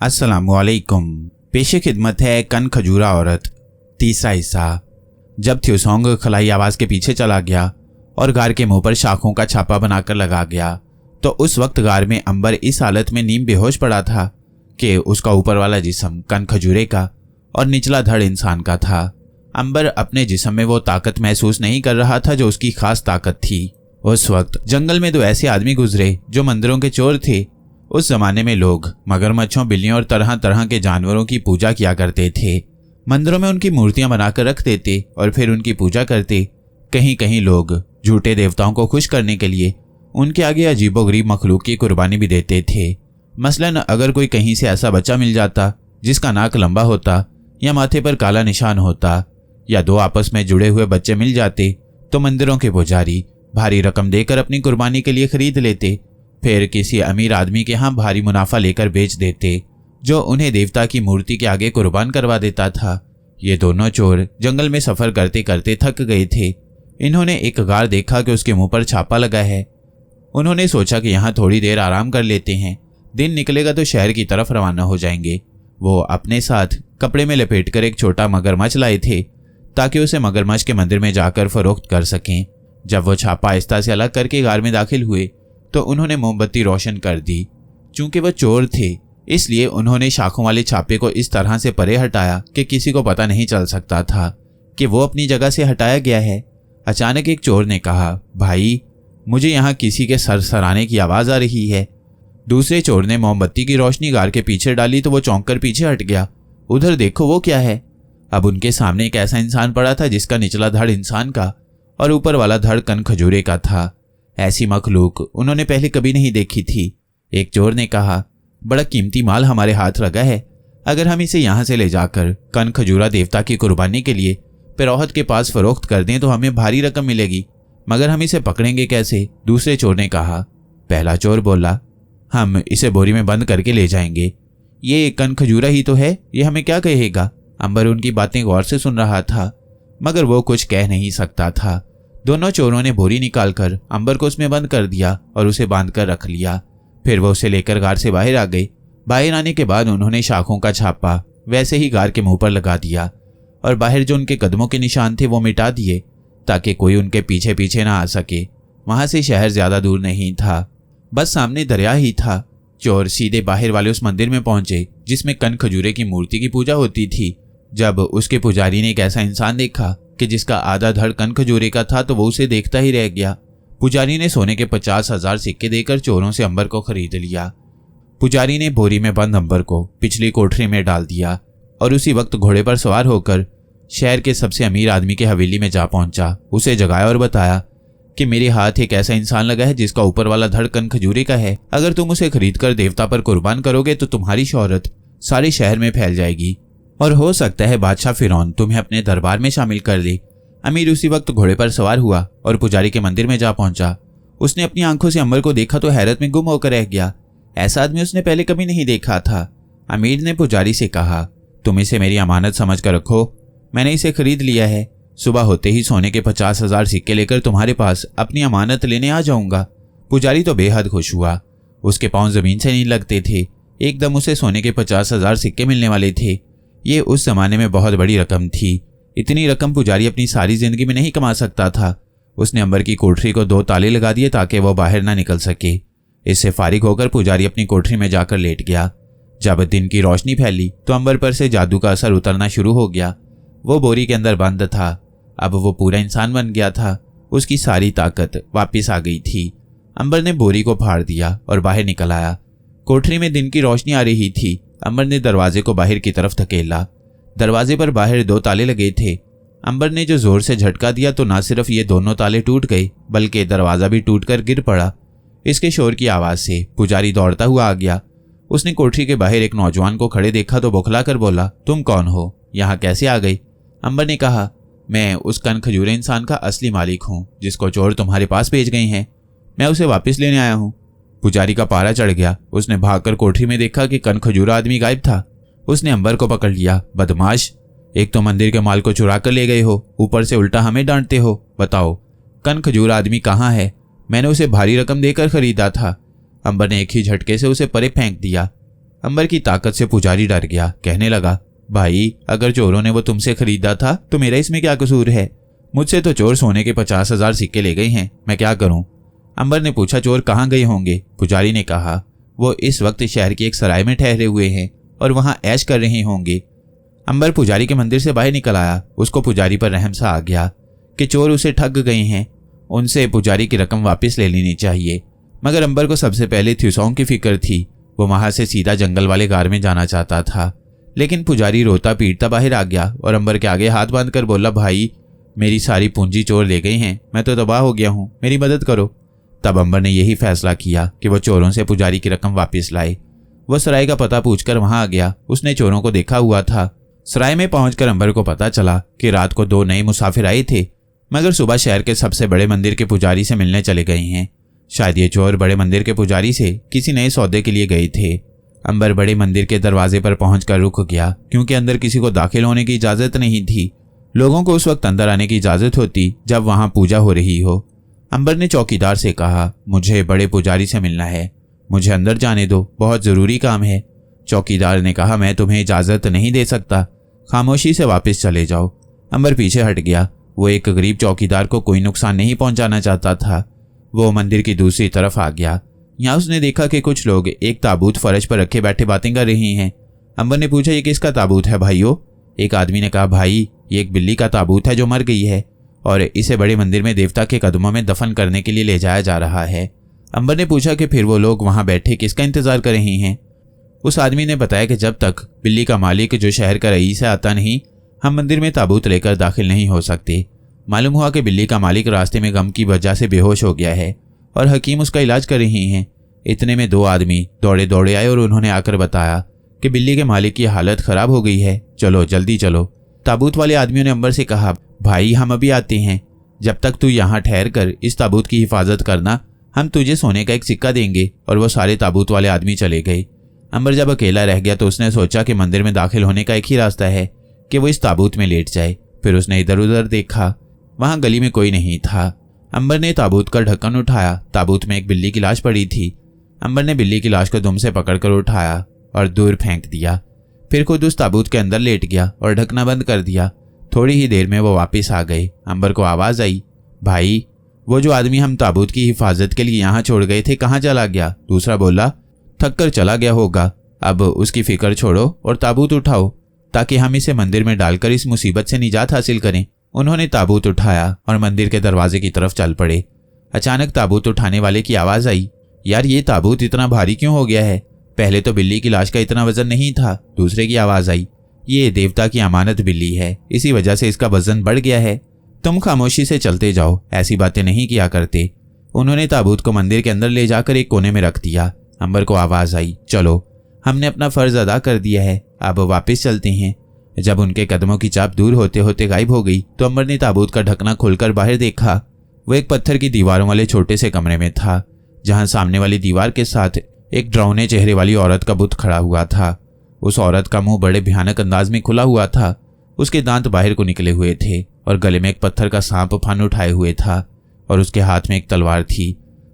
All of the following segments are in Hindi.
अस्सलामुअलैकुम। पेशे खिदमत है कन खजूरा औरत, तीसरा हिस्सा। जब थ्योसोंग खलाई आवाज के पीछे चला गया और गार के मुंह पर शाखों का छापा बनाकर लगा गया, तो उस वक्त गार में अंबर इस हालत में नीम बेहोश पड़ा था कि उसका ऊपर वाला जिस्म कन खजूरे का और निचला धड़ इंसान का था। अंबर अपने जिस्म में वो ताकत महसूस नहीं कर रहा था जो उसकी खास ताकत थी। उस वक्त जंगल में 2 ऐसे आदमी गुजरे जो मंदिरों के चोर थे। उस जमाने में लोग मगरमच्छों, बिल्लियों और तरह तरह के जानवरों की पूजा किया करते थे। मंदिरों में उनकी मूर्तियां बनाकर रख देते और फिर उनकी पूजा करते। कहीं कहीं लोग झूठे देवताओं को खुश करने के लिए उनके आगे अजीबोगरीब मखलूक की कुर्बानी भी देते थे। मसलन अगर कोई कहीं से ऐसा बच्चा मिल जाता जिसका नाक लंबा होता या माथे पर काला निशान होता, या 2 आपस में जुड़े हुए बच्चे मिल जाते, तो मंदिरों के पुजारी भारी रकम देकर अपनी कुर्बानी के लिए खरीद लेते, फिर किसी अमीर आदमी के यहाँ भारी मुनाफा लेकर बेच देते, जो उन्हें देवता की मूर्ति के आगे कुर्बान करवा देता था। ये दोनों चोर जंगल में सफर करते करते थक गए थे। इन्होंने एक गार देखा कि उसके मुंह पर छापा लगा है। उन्होंने सोचा कि यहाँ थोड़ी देर आराम कर लेते हैं, दिन निकलेगा तो शहर की तरफ रवाना हो जाएंगे। वो अपने साथ कपड़े में लपेटकर एक छोटा मगरमच्छ लाए थे ताकि उसे मगरमच्छ के मंदिर में जाकर फरोख्त कर सकें। जब वो छापा आहिस्ता से अलग करके गार में दाखिल हुए तो उन्होंने मोमबत्ती रोशन कर दी। चूंकि वह चोर थे इसलिए उन्होंने शाखों वाले छापे को इस तरह से परे हटाया कि किसी को पता नहीं चल सकता था कि वो अपनी जगह से हटाया गया है। अचानक एक चोर ने कहा, भाई, मुझे यहाँ किसी के सरसराने की आवाज़ आ रही है। दूसरे चोर ने मोमबत्ती की रोशनी गार के पीछे डाली तो वो चौंक कर पीछे हट गया। उधर देखो, वो क्या है। अब उनके सामने एक ऐसा इंसान पड़ा था जिसका निचला धड़ इंसान का और ऊपर वाला धड़ कन खजूरे का था। ऐसी मखलूक उन्होंने पहले कभी नहीं देखी थी। एक चोर ने कहा, बड़ा कीमती माल हमारे हाथ लगा है। अगर हम इसे यहाँ से ले जाकर कन खजूरा देवता की कुर्बानी के लिए पिरोहत के पास फरोख्त कर दें तो हमें भारी रकम मिलेगी, मगर हम इसे पकड़ेंगे कैसे? दूसरे चोर ने कहा। पहला चोर बोला, हम इसे बोरी में बंद करके ले जाएंगे। ये कन खजूरा ही तो है, ये हमें क्या कहेगा? अंबर उनकी बातें गौर से सुन रहा था मगर वो कुछ कह नहीं सकता था। दोनों चोरों ने बोरी निकालकर अंबर को उसमें बंद कर दिया और उसे बांधकर रख लिया। फिर वो उसे लेकर गार से बाहर आ गए। बाहर आने के बाद उन्होंने शाखों का छापा वैसे ही गार के मुंह पर लगा दिया और बाहर जो उनके कदमों के निशान थे वो मिटा दिए ताकि कोई उनके पीछे पीछे ना आ सके। वहां से शहर ज्यादा दूर नहीं था, बस सामने दरिया ही था। चोर सीधे बाहर वाले उस मंदिर में पहुंचे जिसमें कन खजूरे की मूर्ति की पूजा होती थी। जब उसके पुजारी ने एक ऐसा इंसान देखा कि जिसका आधा धड़ कन खजूरे का था तो वो उसे देखता ही रह गया। पुजारी ने सोने के 50,000 सिक्के देकर चोरों से अंबर को खरीद लिया। पुजारी ने बोरी में बंद अंबर को पिछली कोठरी में डाल दिया और उसी वक्त घोड़े पर सवार होकर शहर के सबसे अमीर आदमी के हवेली में जा पहुंचा। उसे जगाया और बताया कि मेरे हाथ एक ऐसा इंसान लगा है जिसका ऊपर वाला धड़ कन खजूरे का है। अगर तुम उसे खरीद कर देवता पर कुर्बान करोगे तो तुम्हारी शोहरत सारे शहर में फैल जाएगी और हो सकता है बादशाह फिरौन तुम्हें अपने दरबार में शामिल कर ले। अमीर उसी वक्त घोड़े पर सवार हुआ और पुजारी के मंदिर में जा पहुंचा। उसने अपनी आंखों से अंबर को देखा तो हैरत में गुम होकर रह गया। ऐसा आदमी उसने पहले कभी नहीं देखा था। अमीर ने पुजारी से कहा, तुम इसे मेरी अमानत समझ कर रखो, मैंने इसे खरीद लिया है। सुबह होते ही सोने के 50,000 सिक्के लेकर तुम्हारे पास अपनी अमानत लेने आ जाऊंगा। पुजारी तो बेहद खुश हुआ। उसके पांव जमीन से नहीं लगते थे। एकदम उसे सोने के 50,000 सिक्के मिलने वाले थे। ये उस जमाने में बहुत बड़ी रकम थी। इतनी रकम पुजारी अपनी सारी जिंदगी में नहीं कमा सकता था। उसने अंबर की कोठरी को 2 ताले लगा दिए ताकि वह बाहर ना निकल सके। इससे फारिग होकर पुजारी अपनी कोठरी में जाकर लेट गया। जब दिन की रोशनी फैली तो अंबर पर से जादू का असर उतरना शुरू हो गया। वो बोरी के अंदर बंद था। अब वो पूरा इंसान बन गया था। उसकी सारी ताकत वापस आ गई थी। अंबर ने बोरी को फाड़ दिया और बाहर निकल आया। कोठरी में दिन की रोशनी आ रही थी। अंबर ने दरवाजे को बाहर की तरफ धकेला। दरवाजे पर बाहर 2 ताले लगे थे। अंबर ने जो जोर से झटका दिया तो ना सिर्फ ये दोनों ताले टूट गए बल्कि दरवाजा भी टूटकर गिर पड़ा। इसके शोर की आवाज से पुजारी दौड़ता हुआ आ गया। उसने कोठरी के बाहर एक नौजवान को खड़े देखा तो बौखलाकर बोला, तुम कौन हो? यहाँ कैसे आ गई? अंबर ने कहा, मैं उस कन खजूरे इंसान का असली मालिक हूँ जिसको चोर तुम्हारे पास भेज गए हैं। मैं उसे वापस लेने आया हूँ। पुजारी का पारा चढ़ गया। उसने भागकर कोठरी में देखा कि कन खजूरा आदमी गायब था। उसने अंबर को पकड़ लिया। बदमाश, एक तो मंदिर के माल को चुरा कर ले गए हो, ऊपर से उल्टा हमें डांटते हो। बताओ, कन खजूरा आदमी कहाँ है? मैंने उसे भारी रकम देकर खरीदा था। अंबर ने एक ही झटके से उसे परे फेंक दिया। अंबर की ताकत से पुजारी डर गया। कहने लगा, भाई अगर चोरों ने वो तुमसे खरीदा था तो मेरा इसमें क्या कसूर है? मुझसे तो चोर सोने के 50,000 सिक्के ले गए हैं, मैं क्या करूं? अंबर ने पूछा, चोर कहाँ गए होंगे? पुजारी ने कहा, वो इस वक्त शहर की एक सराय में ठहरे हुए हैं और वहां ऐश कर रहे होंगे। अंबर पुजारी के मंदिर से बाहर निकल आया। उसको पुजारी पर रहम सा आ गया कि चोर उसे ठग गए हैं, उनसे पुजारी की रकम वापस ले लेनी चाहिए। मगर अंबर को सबसे पहले थ्यूसोंग की फिक्र थी। वो वहां से सीधा जंगल वाले गार में जाना चाहता था, लेकिन पुजारी रोता पीटता बाहर आ गया और अंबर के आगे हाथ बांधकर बोला, भाई मेरी सारी पूंजी चोर ले गए हैं, मैं तो तबाह हो गया हूं, मेरी मदद करो। तब अंबर ने यही फैसला किया कि वो चोरों से पुजारी की रकम वापस लाए। वह सराय का पता पूछकर वहां आ गया। उसने चोरों को देखा हुआ था। सराय में पहुंचकर अंबर को पता चला कि रात को 2 नए मुसाफिर आए थे, मगर सुबह शहर के सबसे बड़े मंदिर के पुजारी से मिलने चले गए हैं। शायद ये चोर बड़े मंदिर के पुजारी से किसी नए सौदे के लिए गए थे। अंबर बड़े मंदिर के दरवाजे पर पहुंचकर रुक गया, क्योंकि अंदर किसी को दाखिल होने की इजाजत नहीं थी। लोगों को उस वक्त अंदर आने की इजाजत होती जब वहां पूजा हो रही हो। अंबर ने चौकीदार से कहा, मुझे बड़े पुजारी से मिलना है, मुझे अंदर जाने दो, बहुत जरूरी काम है। चौकीदार ने कहा, मैं तुम्हें इजाजत नहीं दे सकता, खामोशी से वापस चले जाओ। अंबर पीछे हट गया। वो एक गरीब चौकीदार को कोई नुकसान नहीं पहुंचाना चाहता था। वो मंदिर की दूसरी तरफ आ गया। यहाँ उसने देखा कि कुछ लोग एक ताबूत फर्श पर रखे बैठे बातें कर रहे हैं। अंबर ने पूछा, ये किसका ताबूत है भाइयों? एक आदमी ने कहा, भाई ये एक बिल्ली का ताबूत है जो मर गई है और इसे बड़े मंदिर में देवता के कदमों में दफन करने के लिए ले जाया जा रहा है। अंबर ने पूछा कि फिर वो लोग वहां बैठे किसका इंतजार कर रहे हैं? उस आदमी ने बताया कि जब तक बिल्ली का मालिक जो शहर का रईस है आता नहीं, हम मंदिर में ताबूत लेकर दाखिल नहीं हो सकते। मालूम हुआ कि बिल्ली का मालिक रास्ते में गम की वजह से बेहोश हो गया है और हकीम उसका इलाज कर रहे हैं। इतने में 2 आदमी दौड़े दौड़े आए और उन्होंने आकर बताया कि बिल्ली के मालिक की हालत खराब हो गई है, चलो जल्दी चलो। ताबूत वाले आदमियों ने अंबर से कहा, भाई हम अभी आते हैं, जब तक तू यहाँ ठहर कर इस ताबूत की हिफाजत करना, हम तुझे सोने का एक सिक्का देंगे। और वो सारे ताबूत वाले आदमी चले गए। अंबर जब अकेला रह गया तो उसने सोचा कि मंदिर में दाखिल होने का एक ही रास्ता है कि वो इस ताबूत में लेट जाए। फिर उसने इधर उधर देखा, वहां गली में कोई नहीं था। अंबर ने ताबूत का ढक्कन उठाया। ताबूत में एक बिल्ली की लाश पड़ी थी। अंबर ने बिल्ली की लाश को दुम से पकड़कर उठाया और दूर फेंक दिया। फिर खुद उस ताबूत के अंदर लेट गया और ढकना बंद कर दिया। थोड़ी ही देर में वो वापस आ गए। अंबर को आवाज आई, भाई वो जो आदमी हम ताबूत की हिफाजत के लिए यहाँ छोड़ गए थे कहाँ चला गया? दूसरा बोला, थक कर चला गया होगा, अब उसकी फिक्र छोड़ो और ताबूत उठाओ ताकि हम इसे मंदिर में डालकर इस मुसीबत से निजात हासिल करें। उन्होंने ताबूत उठाया और मंदिर के दरवाजे की तरफ चल पड़े। अचानक ताबूत उठाने वाले की आवाज आई, यार ये ताबूत इतना भारी क्यों हो गया है? पहले तो बिल्ली की लाश का इतना वजन नहीं था। दूसरे की आवाज आई, ये देवता की अमानत बिल्ली है, इसी वजह से इसका वजन बढ़ गया है। तुम खामोशी से चलते जाओ, ऐसी बातें नहीं किया करते। उन्होंने ताबूत को मंदिर के अंदर ले जाकर एक कोने में रख दिया। अंबर को आवाज आई, चलो हमने अपना फर्ज अदा कर दिया है, अब वापस चलते हैं। जब उनके कदमों की चाप दूर होते होते गायब हो गई तो अंबर ने ताबूत का ढकना खोलकर बाहर देखा। वो एक पत्थर की दीवारों वाले छोटे से कमरे में था, जहां सामने वाली दीवार के साथ एक डरावने चेहरे वाली औरत का बुत खड़ा हुआ था। उस औरत का मुंह बड़े भयानक अंदाज में खुला हुआ था। उसके दांत बाहर को निकले हुए थे और गले में एक पत्थर का सांप फन उठाए हुए था और उसके हाथ में एक तलवार थी।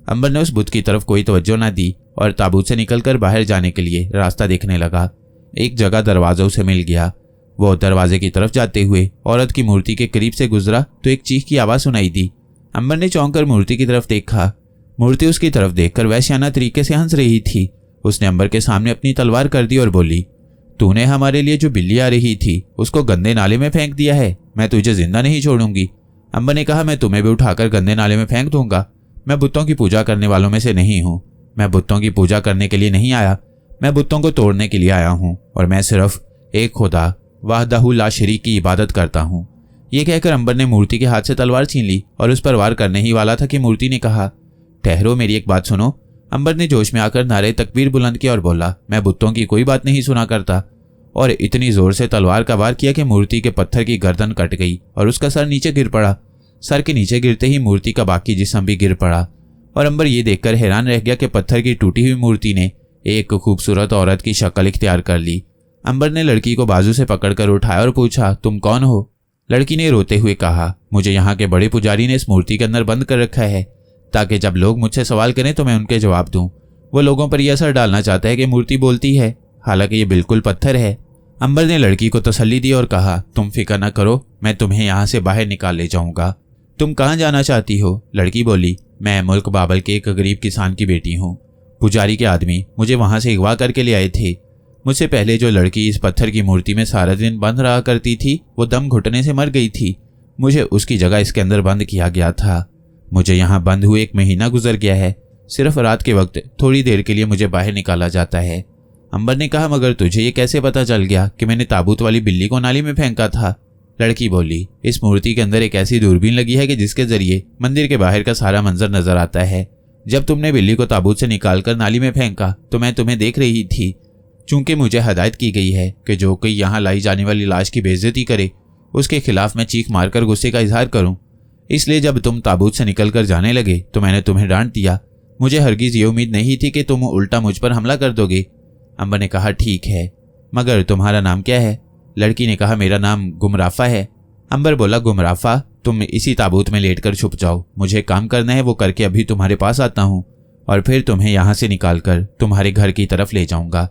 अंबर ने उस बुत की तरफ कोई तवज्जो न दी और ताबूत से निकलकर बाहर जाने के लिए रास्ता देखने लगा। एक जगह दरवाजा उसे मिल गया। वो दरवाजे की तरफ जाते हुए औरत की मूर्ति के करीब से गुजरा तो एक चीख की आवाज सुनाई दी। अंबर ने चौंक कर मूर्ति की तरफ देखा। मूर्ति उसकी तरफ देखकर वैश्याना तरीके से हंस रही थी। उसने अंबर के सामने अपनी तलवार कर दी और बोली, तूने हमारे लिए जो बिल्ली आ रही थी उसको गंदे नाले में फेंक दिया है, मैं तुझे जिंदा नहीं छोड़ूंगी। अंबर ने कहा, मैं तुम्हें भी उठाकर गंदे नाले में फेंक दूंगा। मैं बुतों की पूजा करने वालों में से नहीं हूँ। मैं बुतों की पूजा करने के लिए नहीं आया, मैं बुतों को तोड़ने के लिए आया हूँ और मैं सिर्फ एक खुदा वाहदहू ला शरीक की इबादत करता हूँ। ये कहकर अंबर ने मूर्ति के हाथ से तलवार छीन ली और उस पर वार करने ही वाला था कि मूर्ति ने कहा, ठहरो, मेरी एक बात सुनो। अंबर ने जोश में आकर नारे तकबीर बुलंद किया और बोला, मैं बुतों की कोई बात नहीं सुना करता, और इतनी जोर से तलवार का वार किया कि मूर्ति के पत्थर की गर्दन कट गई और उसका सर नीचे गिर पड़ा। सर के नीचे गिरते ही मूर्ति का बाकी जिस्म भी गिर पड़ा और अंबर ये देखकर हैरान रह गया कि पत्थर की टूटी हुई मूर्ति ने एक खूबसूरत औरत की शक्ल इख्तियार कर ली। अंबर ने लड़की को बाजू से पकड़कर उठाया और पूछा, तुम कौन हो? लड़की ने रोते हुए कहा, मुझे यहाँ के बड़े पुजारी ने इस मूर्ति के अंदर बंद कर रखा है ताकि जब लोग मुझसे सवाल करें तो मैं उनके जवाब दूं। वो लोगों पर यह असर डालना चाहता है कि मूर्ति बोलती है, हालांकि ये बिल्कुल पत्थर है। अंबर ने लड़की को तसल्ली दी और कहा, तुम फिक्र न करो, मैं तुम्हें यहाँ से बाहर निकाल ले जाऊंगा। तुम कहाँ जाना चाहती हो? लड़की बोली, मैं मुल्क बाबल के एक गरीब किसान की बेटी हूँ। पुजारी के आदमी मुझे वहां से अगवा करके ले आए थे। मुझसे पहले जो लड़की इस पत्थर की मूर्ति में सारा दिन बंद रहा करती थी वो दम घुटने से मर गई थी। मुझे उसकी जगह इसके अंदर बंद किया गया था। मुझे यहाँ बंद हुए 1 महीना गुजर गया है। सिर्फ रात के वक्त थोड़ी देर के लिए मुझे बाहर निकाला जाता है। अंबर ने कहा, मगर तुझे ये कैसे पता चल गया कि मैंने ताबूत वाली बिल्ली को नाली में फेंका था? लड़की बोली, इस मूर्ति के अंदर एक ऐसी दूरबीन लगी है कि जिसके जरिए मंदिर के बाहर का सारा मंजर नजर आता है। जब तुमने बिल्ली को ताबूत से निकालकर नाली में फेंका तो मैं तुम्हें देख रही थी। चूंकि मुझे हदायत की गई है कि जो कोई यहाँ लाई जाने वाली लाश की बेइज्जती करे उसके खिलाफ मैं चीख मारकर गुस्से का इजहार करूं, इसलिए जब तुम ताबूत से निकलकर जाने लगे तो मैंने तुम्हें डांट दिया। मुझे हरगिज ये उम्मीद नहीं थी कि तुम उल्टा मुझ पर हमला कर दोगे। अंबर ने कहा, ठीक है, मगर तुम्हारा नाम क्या है? लड़की ने कहा, मेरा नाम गुमराफा है। अंबर बोला, गुमराफा, तुम इसी ताबूत में लेटकर छुप जाओ। मुझे काम करना है, वो करके अभी तुम्हारे पास आता हूँ और फिर तुम्हें यहाँ से निकालकर तुम्हारे घर की तरफ ले जाऊंगा।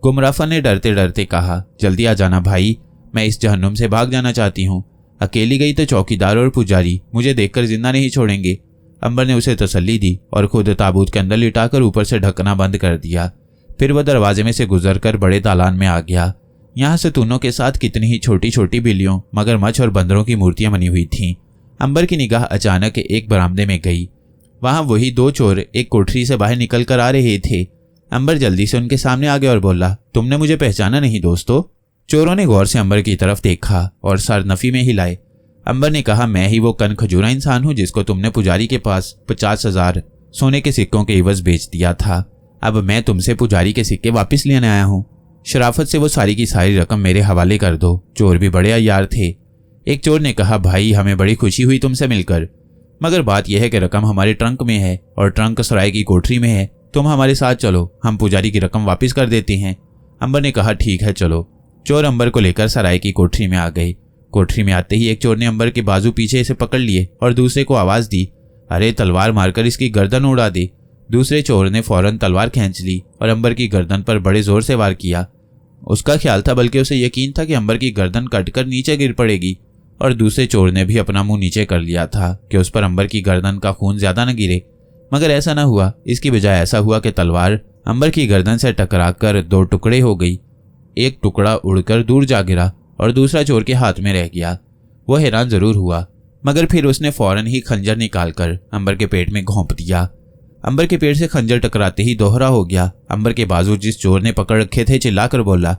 गुमराफा ने डरते डरते कहा, जल्दी आ जाना भाई, मैं इस जहन्नुम से भाग जाना चाहती हूँ। अकेली गई तो चौकीदार और पुजारी मुझे देखकर जिंदा नहीं छोड़ेंगे। अंबर ने उसे तसल्ली दी और खुद ताबूत के अंदर लिटाकर ऊपर से ढकना बंद कर दिया। फिर वह दरवाजे में से गुजरकर बड़े दालान में आ गया। यहाँ से तूनों के साथ कितनी ही छोटी छोटी बिल्लियों, मगरमच्छ और बंदरों की मूर्तियां बनी हुई थीं। अंबर की निगाह अचानक एक बरामदे में गई। वहां वही 2 चोर एक कोठरी से बाहर निकल कर आ रहे थे। अंबर जल्दी से उनके सामने आ गया और बोला, तुमने मुझे पहचाना नहीं दोस्तों? चोरों ने गौर से अंबर की तरफ देखा और सर नफी में हिलाए। अंबर ने कहा, मैं ही वो कन खजूरा इंसान हूं जिसको तुमने पुजारी के पास 50,000 सोने के सिक्कों के इवज बेच दिया था। अब मैं तुमसे पुजारी के सिक्के वापस लेने आया हूं। शराफत से वो सारी की सारी रकम मेरे हवाले कर दो। चोर भी बड़े अय्यार थे। एक चोर ने कहा, भाई हमें बड़ी खुशी हुई तुमसे मिलकर, मगर बात यह है कि रकम हमारे ट्रंक में है और ट्रंक सराय की कोठरी में है। तुम हमारे साथ चलो, हम पुजारी की रकम वापस कर देते हैं। अंबर ने कहा, ठीक है चलो। चोर अंबर को लेकर सराय की कोठरी में आ गए। कोठरी में आते ही एक चोर ने अंबर के बाजू पीछे से पकड़ लिए और दूसरे को आवाज दी, अरे तलवार मारकर इसकी गर्दन उड़ा दे। दूसरे चोर ने फौरन तलवार खींच ली और अंबर की गर्दन पर बड़े जोर से वार किया। उसका ख्याल था, बल्कि उसे यकीन था कि अंबर की गर्दन कटकर नीचे गिर पड़ेगी, और दूसरे चोर ने भी अपना मुंह नीचे कर लिया था कि उस पर अंबर की गर्दन का खून ज्यादा न गिरे। मगर ऐसा न हुआ। इसकी बजाय ऐसा हुआ कि तलवार अंबर की गर्दन से टकराकर 2 टुकड़े हो गई। एक टुकड़ा उड़कर दूर जा गिरा और दूसरा चोर के हाथ में रह गया। वो हैरान जरूर हुआ, मगर फिर उसने फौरन ही खंजर निकालकर अंबर के पेट में घोंप दिया। अंबर के पेट से खंजर टकराते ही दोहरा हो गया। अंबर के बाजू जिस चोर ने पकड़ रखे थे चिल्लाकर बोला,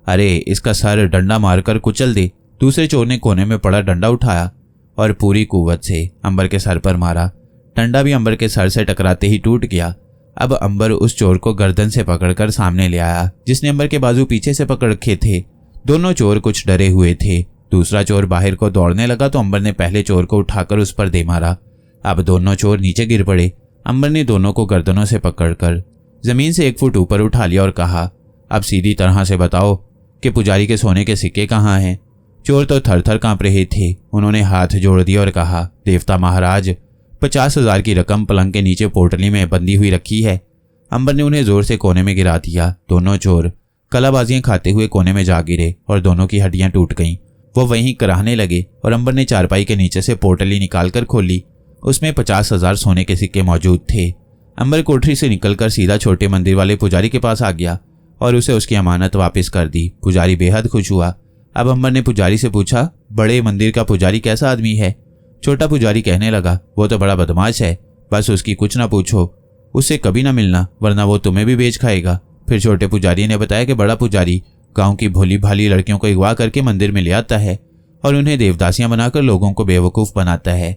अरे इसका सर डंडा मारकर कुचल दे। दूसरे चोर ने कोने में पड़ा डंडा उठाया और पूरी कुव्वत से अंबर के सर पर मारा। डंडा भी अंबर के सर से टकराते ही टूट गया। अब अंबर उस चोर को गर्दन से पकड़कर सामने ले आया जिसने अंबर के बाजू पीछे से पकड़ रखे थे। दोनों चोर कुछ डरे हुए थे। दूसरा चोर बाहर को दौड़ने लगा तो अंबर ने पहले चोर को उठाकर उस पर दे मारा। अब दोनों चोर नीचे गिर पड़े। अंबर ने दोनों को गर्दनों से पकड़कर जमीन से 1 फुट ऊपर उठा लिया और कहा, अब सीधी तरह से बताओ कि पुजारी के सोने के सिक्के कहाँ हैं? चोर तो थर थर कांप रहे थे। उन्होंने हाथ जोड़ दिया और कहा, देवता महाराज, 50,000 की रकम पलंग के नीचे पोटली में बंधी हुई रखी है। अंबर ने उन्हें जोर से कोने में गिरा दिया। दोनों चोर कलाबाजियां खाते हुए कोने में जा गिरे और दोनों की हड्डियां टूट गईं। वो वहीं कराहने लगे और अंबर ने चारपाई के नीचे से पोटली निकालकर खोली। उसमें 50,000 सोने के सिक्के मौजूद थे। अंबर कोठरी से निकलकर सीधा छोटे मंदिर वाले पुजारी के पास आ गया और उसे उसकी अमानत वापस कर दी। पुजारी बेहद खुश हुआ। अब अंबर ने पुजारी से पूछा, बड़े मंदिर का पुजारी कैसा आदमी है? छोटा पुजारी कहने लगा, वो तो बड़ा बदमाश है, बस उसकी कुछ ना पूछो, उससे कभी ना मिलना वरना वो तुम्हें भी बेच खाएगा। फिर छोटे पुजारी ने बताया कि बड़ा पुजारी गांव की भोली भाली लड़कियों को अगवा करके मंदिर में ले आता है और उन्हें देवदासियां बनाकर लोगों को बेवकूफ़ बनाता है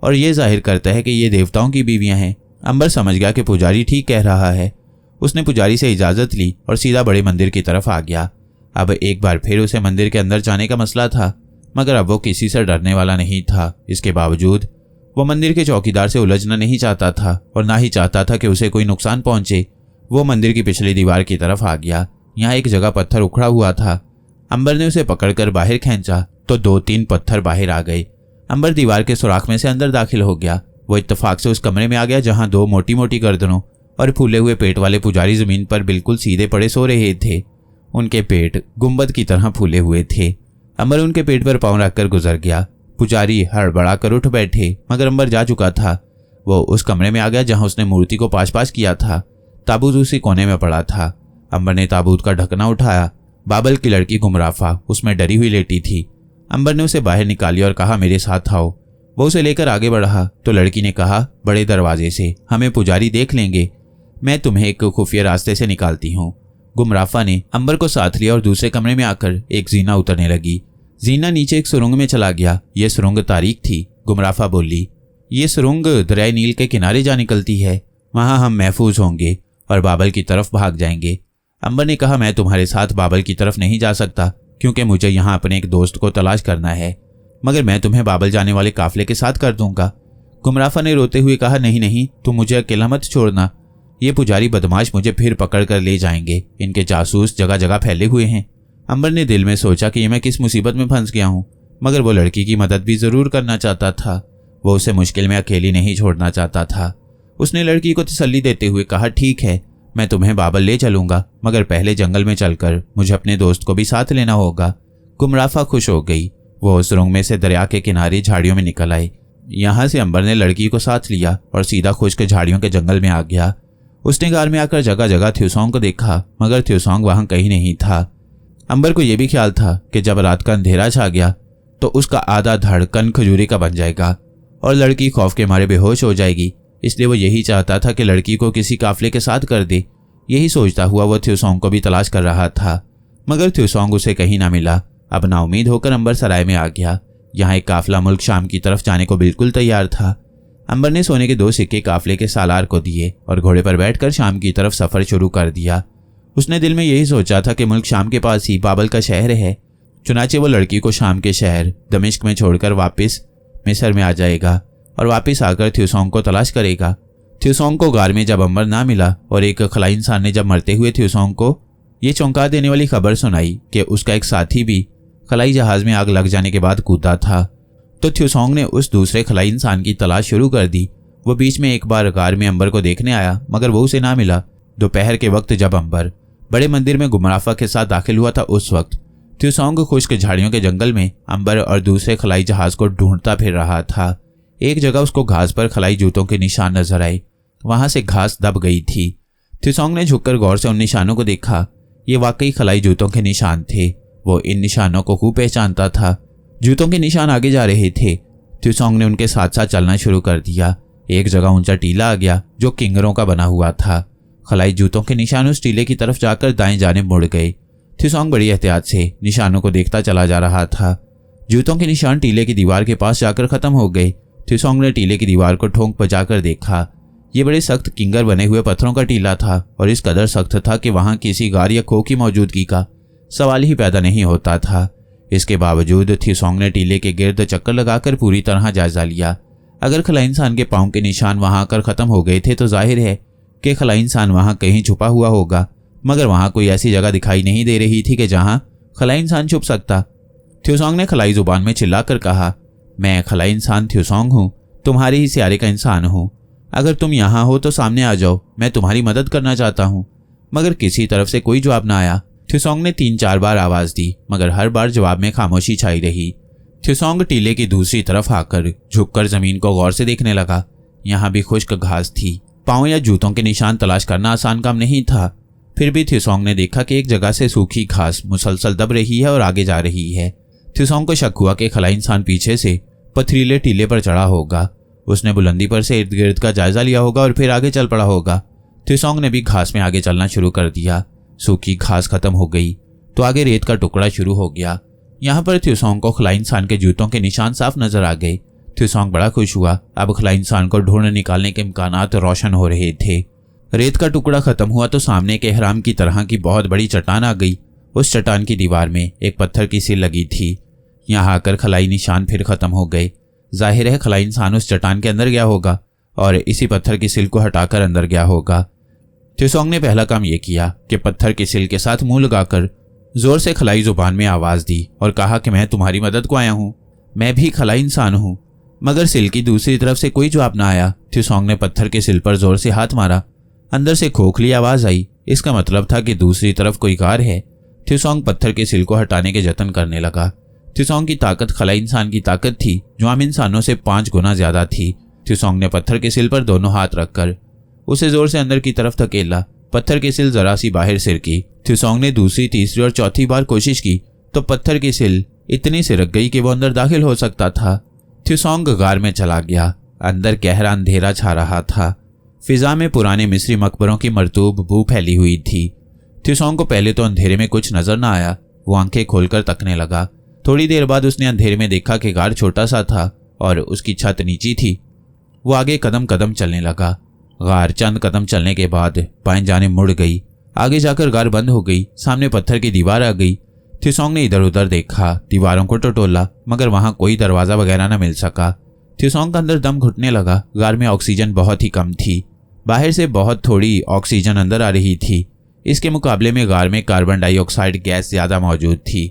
और ये जाहिर करता है कि ये देवताओं की बीवियां हैं। अंबर समझ गया कि पुजारी ठीक कह रहा है। उसने पुजारी से इजाज़त ली और सीधा बड़े मंदिर की तरफ आ गया। अब एक बार फिर उसे मंदिर के अंदर जाने का मसला था, मगर अब वो किसी से डरने वाला नहीं था। इसके बावजूद वो मंदिर के चौकीदार से उलझना नहीं चाहता था और ना ही चाहता था कि उसे कोई नुकसान पहुंचे। वो मंदिर की पिछली दीवार की तरफ आ गया। यहाँ एक जगह पत्थर उखड़ा हुआ था। अंबर ने उसे पकड़कर बाहर खींचा तो 2-3 पत्थर बाहर आ गए। अंबर दीवार के सुराख में से अंदर दाखिल हो गया। वो इत्तेफाक से उस कमरे में आ गया जहाँ 2 मोटी मोटी गर्दनों और फूले हुए पेट वाले पुजारी जमीन पर बिल्कुल सीधे पड़े सो रहे थे। उनके पेट गुंबद की तरह फूले हुए थे। अंबर उनके पेट पर पांव रखकर गुजर गया। पुजारी हड़बड़ा कर उठ बैठे, मगर अंबर जा चुका था। वो उस कमरे में आ गया जहां उसने मूर्ति को पाश किया था। ताबूत उसी कोने में पड़ा था। अंबर ने ताबूत का ढकना उठाया। बाबल की लड़की गुमराफा उसमें डरी हुई लेटी थी। अंबर ने उसे बाहर निकाली और कहा, मेरे साथ आओ। वो उसे लेकर आगे बढ़ा तो लड़की ने कहा, बड़े दरवाजे से, हमें पुजारी देख लेंगे। मैं तुम्हें एक खुफिया रास्ते से निकालती हूँ। गुमराफा ने अंबर को साथ लिया और दूसरे कमरे में आकर एक जीना उतरने लगी। जीना नीचे एक सुरंग में चला गया। यह सुरंग तारीक थी। गुमराफा बोली, ये सुरंग दरिया नील के किनारे जा निकलती है। वहां हम महफूज होंगे और बाबल की तरफ भाग जाएंगे। अंबर ने कहा, मैं तुम्हारे साथ बाबल की तरफ नहीं जा सकता, क्योंकि मुझे यहाँ अपने एक दोस्त को तलाश करना है, मगर मैं तुम्हें बाबल जाने वाले काफिले के साथ कर दूंगा। गुमराफा ने रोते हुए कहा, नहीं नहीं, तुम मुझे अकेला मत छोड़ना। ये पुजारी बदमाश मुझे फिर पकड़ कर ले जाएंगे। इनके जासूस जगह जगह फैले हुए हैं। अंबर ने दिल में सोचा कि मैं किस मुसीबत में फंस गया हूँ, मगर वो लड़की की मदद भी जरूर करना चाहता था। वो उसे मुश्किल में अकेली नहीं छोड़ना चाहता था। उसने लड़की को तसल्ली देते हुए कहा, ठीक है, मैं तुम्हें बाबल ले चलूंगा, मगर पहले जंगल में चलकर मुझे अपने दोस्त को भी साथ लेना होगा। गुमराफा खुश हो गई। वो सुरंग में से दरिया के किनारे झाड़ियों में निकल आए। यहाँ से अंबर ने लड़की को साथ लिया और सीधा खुश्क झाड़ियों के जंगल में आ गया। उसने गार में आकर जगह जगह थ्यूसोंग को देखा, मगर थ्यूसोंग वहां कहीं नहीं था। अंबर को यह भी ख्याल था कि जब रात का अंधेरा छा गया तो उसका आधा धड़ कन खजूरी का बन जाएगा और लड़की खौफ के मारे बेहोश हो जाएगी। इसलिए वो यही चाहता था कि लड़की को किसी काफिले के साथ कर दे। यही सोचता हुआ वो थ्यूसोंग को भी तलाश कर रहा था, मगर थ्यूसोंग उसे कहीं ना मिला। अब नाउमीद होकर अंबर सराय में आ गया। यहाँ एक काफिला मुल्क शाम की तरफ जाने को बिल्कुल तैयार था। अंबर ने सोने के 2 सिक्के काफिले के सालार को दिए और घोड़े पर बैठकर शाम की तरफ सफर शुरू कर दिया। उसने दिल में यही सोचा था कि मुल्क शाम के पास ही बाबल का शहर है। चुनाचे वो लड़की को शाम के शहर दमिश्क में छोड़कर वापस मिस्र में आ जाएगा और वापस आकर थ्यूसोंग को तलाश करेगा। थ्यूसोंग को गार में जब अंबर ना मिला और एक खलाई इंसान ने जब मरते हुए थ्यूसोंग को ये चौंका देने वाली खबर सुनाई कि उसका एक साथी भी खलाई जहाज में आग लग जाने के बाद कूदा था, तो थ्यूसोंग ने उस दूसरे खलाई इंसान की तलाश शुरू कर दी। वो बीच में एक बार गार में अंबर को देखने आया, मगर वो उसे ना मिला। दोपहर के वक्त जब अंबर बड़े मंदिर में गुमराफा के साथ दाखिल हुआ था, उस वक्त थ्यूसोंग खुश्क झाड़ियों के जंगल में अंबर और दूसरे खलाई जहाज को ढूंढता फिर रहा था। एक जगह उसको घास पर खलाई जूतों के निशान नजर आए। वहां से घास दब गई थी। थ्यूसोंग ने झुककर गौर से उन निशानों को देखा। ये वाकई खलाई जूतों के निशान थे। वो इन निशानों को खूब पहचानता था। जूतों के निशान आगे जा रहे थे। थ्यूसोंग ने उनके साथ साथ चलना शुरू कर दिया। एक जगह ऊंचा टीला आ गया जो किंगरों का बना हुआ था। खलाई जूतों के निशान उस टीले की तरफ जाकर दाएं जानिब मुड़ गए। थ्यूसोंग बड़ी एहतियात से निशानों को देखता चला जा रहा था। जूतों के निशान टीले की दीवार के पास जाकर खत्म हो गए। थ्यूसोंग ने टीले की दीवार को ठोंक बजाकर देखा। ये बड़े सख्त किंगर बने हुए पत्थरों का टीला था और इस कदर सख्त था कि वहां किसी गार या खो की मौजूदगी का सवाल ही पैदा नहीं होता था। इसके बावजूद थ्यूसोंग ने टीले के गिर्द चक्कर लगाकर पूरी तरह जायजा लिया। अगर खलाई इंसान के पांव के निशान वहां आकर खत्म हो गए थे तो जाहिर है कि खलाई इंसान वहां कहीं छुपा हुआ होगा, मगर वहां कोई ऐसी जगह दिखाई नहीं दे रही थी कि जहां खलाई इंसान छुप सकता। थ्यूसोंग ने खलाई जुबान में चिल्लाकर कहा, मैं खलाई इंसान थ्यूसोंग हूँ, तुम्हारे ही सियारे का इंसान हूँ। अगर तुम यहाँ हो तो सामने आ जाओ, मैं तुम्हारी मदद करना चाहता हूँ। मगर किसी तरफ से कोई जवाब ना आया। थ्यूसोंग ने 3-4 बार आवाज दी, मगर हर बार जवाब में खामोशी छाई रही। थ्यूसोंग टीले की दूसरी तरफ आकर झुककर जमीन को गौर से देखने लगा। यहाँ भी खुश्क घास थी। पांव या जूतों के निशान तलाश करना आसान काम नहीं था। फिर भी थ्यूसोंग ने देखा कि एक जगह से सूखी घास मुसलसल दब रही है और आगे जा रही है। थ्यूसोंग को शक हुआ कि खलाई इंसान पीछे से पथरीले टीले पर चढ़ा होगा। उसने बुलंदी पर से इर्द गिर्द का जायजा लिया होगा और फिर आगे चल पड़ा होगा। थ्यूसोंग ने भी घास में आगे चलना शुरू कर दिया। सूखी घास खत्म हो गई तो आगे रेत का टुकड़ा शुरू हो गया। यहाँ पर थ्यूसोंग को खलाई इंसान के जूतों के निशान साफ नजर आ गए। थ्यूसोंग बड़ा खुश हुआ। अब खलाई इंसान को ढूंढ निकालने के इम्कानात रोशन हो रहे थे। रेत का टुकड़ा खत्म हुआ तो सामने के एहराम की तरह की बहुत बड़ी चट्टान आ गई। उस चट्टान की दीवार में एक पत्थर की सिल लगी थी। यहाँ आकर खलाई निशान फिर खत्म हो गए। जाहिर है खलाई इंसान उस चट्टान के अंदर गया होगा और इसी पत्थर की सिल को हटाकर अंदर गया होगा। थ्यूसोंग ने पहला काम यह किया कि पत्थर की सिल के साथ मुंह लगाकर जोर से खलाई जुबान में आवाज दी और कहा कि मैं तुम्हारी मदद को आया हूं, मैं भी खलाई इंसान हूं। मगर सिल की दूसरी तरफ से कोई जवाब ना आया। थ्यूसोंग ने पत्थर के सिल पर जोर से हाथ मारा। अंदर से खोखली आवाज आई। इसका मतलब था कि दूसरी तरफ कोई गार है। थ्यूसोंग पत्थर के सिल को हटाने के जतन करने लगा। थ्यूसोंग की ताकत खलाई इंसान की ताकत थी, जो आम इंसानों से 5 गुना ज्यादा थी। थ्यूसोंग ने पत्थर के सिल पर दोनों हाथ रखकर उसे जोर से अंदर की तरफ धकेला। पत्थर की सिल जरा सी बाहर सिरकी। थ्यूसोंग ने दूसरी, तीसरी और चौथी बार कोशिश की तो पत्थर की सिल इतनी सिरक गई कि वो अंदर दाखिल हो सकता था। थ्यूसोंग गार में चला गया। अंदर गहरा अंधेरा छा रहा था। फिजा में पुराने मिस्री मकबरों की मरतूब बू फैली हुई थी। थ्यूसोंग को पहले तो अंधेरे में कुछ नजर न आया। वो आंखें खोलकर तकने लगा। थोड़ी देर बाद उसने अंधेरे में देखा कि गार छोटा सा था और उसकी छत नीची थी। वो आगे कदम कदम चलने लगा। गार चंद कदम चलने के बाद बाएं जाने मुड़ गई। आगे जाकर गार बंद हो गई। सामने पत्थर की दीवार आ गई। थ्यूसोंग ने इधर उधर देखा, दीवारों को टटोला, मगर वहां कोई दरवाजा वगैरह न मिल सका। थ्यूसोंग का अंदर दम घुटने लगा। गार में ऑक्सीजन बहुत ही कम थी। बाहर से बहुत थोड़ी ऑक्सीजन अंदर आ रही थी। इसके मुकाबले में गार में कार्बन डाइऑक्साइड गैस ज्यादा मौजूद थी।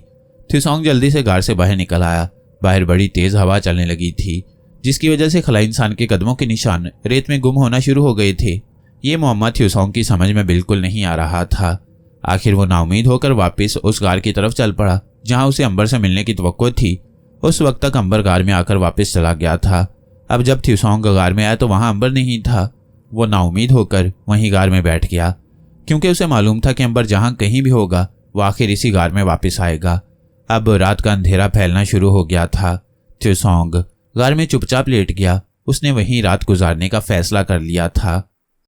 थ्यूसोंग जल्दी से गार से बाहर निकल आया। बाहर बड़ी तेज हवा चलने लगी थी, जिसकी वजह से खलाई इंसान के कदमों के निशान रेत में गुम होना शुरू हो गए थे। ये मुअम्मा थ्यूसोंग की समझ में बिल्कुल नहीं आ रहा था। आखिर वो नाउमीद होकर वापस उस गार की तरफ चल पड़ा जहां उसे अंबर से मिलने की तवक्को थी। उस वक्त तक अंबर गार में आकर वापस चला गया था। अब जब थ्यूसोंग गार में आया तो वहां अंबर नहीं था। वो नाउमीद होकर वहीं गार में बैठ गया, क्योंकि उसे मालूम था कि अंबर जहां कहीं भी होगा वो आखिर इसी गार में वापस आएगा। अब रात का अंधेरा फैलना शुरू हो गया था। थ्यूसोंग गार में चुपचाप लेट गया। उसने वहीं रात गुजारने का फैसला कर लिया था।